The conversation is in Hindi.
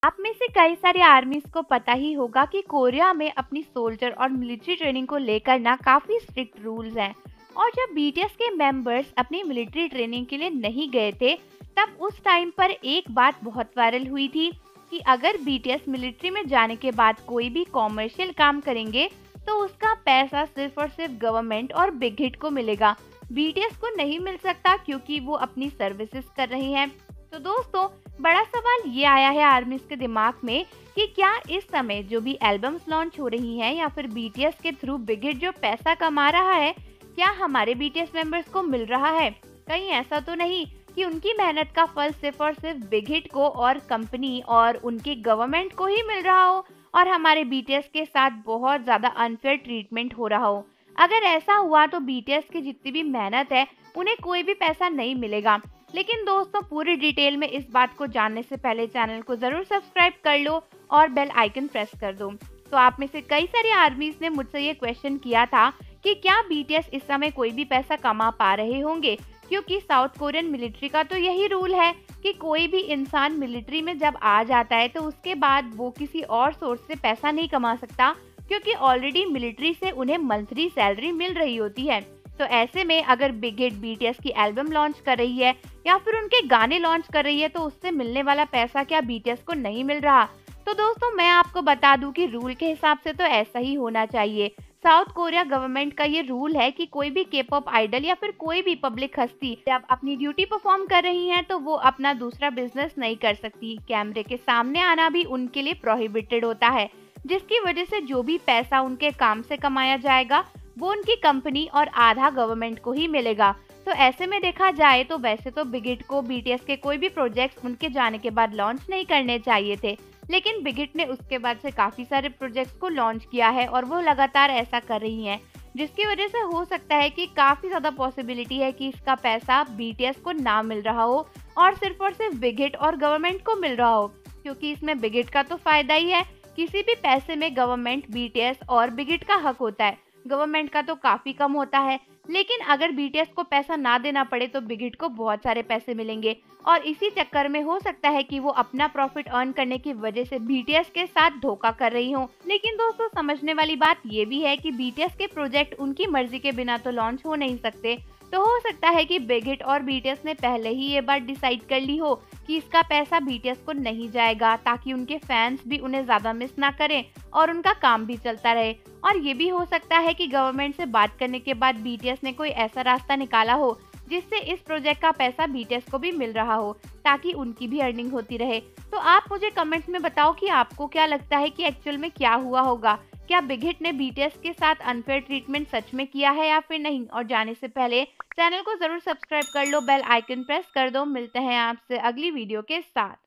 आप में से कई सारे आर्मीज को पता ही होगा कि कोरिया में अपनी सोल्जर और मिलिट्री ट्रेनिंग को लेकर ना काफी स्ट्रिक्ट रूल्स हैं। और जब बीटीएस के मेंबर्स अपनी मिलिट्री ट्रेनिंग के लिए नहीं गए थे, तब उस टाइम पर एक बात बहुत वायरल हुई थी कि अगर बीटीएस मिलिट्री में जाने के बाद कोई भी कॉमर्शियल काम करेंगे तो उसका पैसा सिर्फ और सिर्फ गवर्नमेंट और बिग हिट को मिलेगा। बीटीएस को नहीं मिल सकता क्योंकि वो अपनी सर्विसेज कर रही हैं। तो दोस्तों, बड़ा सवाल ये आया है आर्मीज के दिमाग में कि क्या इस समय जो भी एल्बम्स लॉन्च हो रही हैं या फिर बीटीएस के थ्रू बिग हिट जो पैसा कमा रहा है, क्या हमारे बीटीएस मेंबर्स को मिल रहा है? कहीं ऐसा तो नहीं कि उनकी मेहनत का फल सिर्फ और सिर्फ बिग हिट को और कंपनी और उनकी गवर्नमेंट को ही मिल रहा हो और हमारे बीटीएस के साथ बहुत ज्यादा अनफेयर ट्रीटमेंट हो रहा हो? अगर ऐसा हुआ तो बीटीएस की जितनी भी मेहनत है उन्हें कोई भी पैसा नहीं मिलेगा। लेकिन दोस्तों, पूरी डिटेल में इस बात को जानने से पहले चैनल को जरूर सब्सक्राइब कर लो और बेल आइकन प्रेस कर दो। तो आप में से कई सारे आर्मीज ने मुझसे ये क्वेश्चन किया था कि क्या बीटीएस इस समय कोई भी पैसा कमा पा रहे होंगे, क्योंकि साउथ कोरियन मिलिट्री का तो यही रूल है कि कोई भी इंसान मिलिट्री में जब आ जाता है तो उसके बाद वो किसी और सोर्स से पैसा नहीं कमा सकता, क्योंकि ऑलरेडी मिलिट्री से उन्हें मंथली सैलरी मिल रही होती है। तो ऐसे में अगर बिग हिट बीटीएस की एल्बम लॉन्च कर रही है या फिर उनके गाने लॉन्च कर रही है तो उससे मिलने वाला पैसा क्या बीटीएस को नहीं मिल रहा? तो दोस्तों, मैं आपको बता दूं कि रूल के हिसाब से तो ऐसा ही होना चाहिए। साउथ कोरिया गवर्नमेंट का ये रूल है कि कोई भी के पॉप आइडल या फिर कोई भी पब्लिक हस्ती जब अपनी ड्यूटी परफॉर्म कर रही है तो वो अपना दूसरा बिजनेस नहीं कर सकती। कैमरे के सामने आना भी उनके लिए प्रोहिबिटेड होता है, जिसकी वजह से जो भी पैसा उनके काम से कमाया जाएगा वो उनकी कंपनी और आधा गवर्नमेंट को ही मिलेगा। तो ऐसे में देखा जाए तो वैसे तो बिग हिट को बीटीएस के कोई भी प्रोजेक्ट्स उनके जाने के बाद लॉन्च नहीं करने चाहिए थे, लेकिन बिग हिट ने उसके बाद से काफी सारे प्रोजेक्ट्स को लॉन्च किया है और वो लगातार ऐसा कर रही हैं, जिसकी वजह से हो सकता है कि काफी ज्यादा पॉसिबिलिटी है कि इसका पैसा बीटीएस को ना मिल रहा हो और सिर्फ बिग हिट और गवर्नमेंट को मिल रहा हो, क्योंकि इसमें बिग हिट का तो फायदा ही है। किसी भी पैसे में गवर्नमेंट, बीटीएस और बिग हिट का हक होता है, गवर्नमेंट का तो काफी कम होता है। लेकिन अगर बीटीएस को पैसा ना देना पड़े तो बिग हिट को बहुत सारे पैसे मिलेंगे और इसी चक्कर में हो सकता है कि वो अपना प्रॉफिट अर्न करने की वजह से बीटीएस के साथ धोखा कर रही हो। लेकिन दोस्तों, समझने वाली बात ये भी है कि बीटीएस के प्रोजेक्ट उनकी मर्जी के बिना तो लॉन्च हो नहीं सकते। तो हो सकता है कि बिग हिट और बीटीएस ने पहले ही ये बात डिसाइड कर ली हो कि इसका पैसा बीटीएस को नहीं जाएगा, ताकि उनके फैंस भी उन्हें ज्यादा मिस ना करें और उनका काम भी चलता रहे। और ये भी हो सकता है कि गवर्नमेंट से बात करने के बाद बीटीएस ने कोई ऐसा रास्ता निकाला हो जिससे इस प्रोजेक्ट का पैसा बीटीएस को भी मिल रहा हो, ताकि उनकी भी अर्निंग होती रहे। तो आप मुझे कमेंट में बताओ कि आपको क्या लगता है कि एक्चुअल में क्या हुआ होगा? क्या बिग हिट ने बीटीएस के साथ अनफेयर ट्रीटमेंट सच में किया है या फिर नहीं? और जाने से पहले चैनल को जरूर सब्सक्राइब कर लो, बेल आइकन प्रेस कर दो। मिलते हैं आपसे अगली वीडियो के साथ।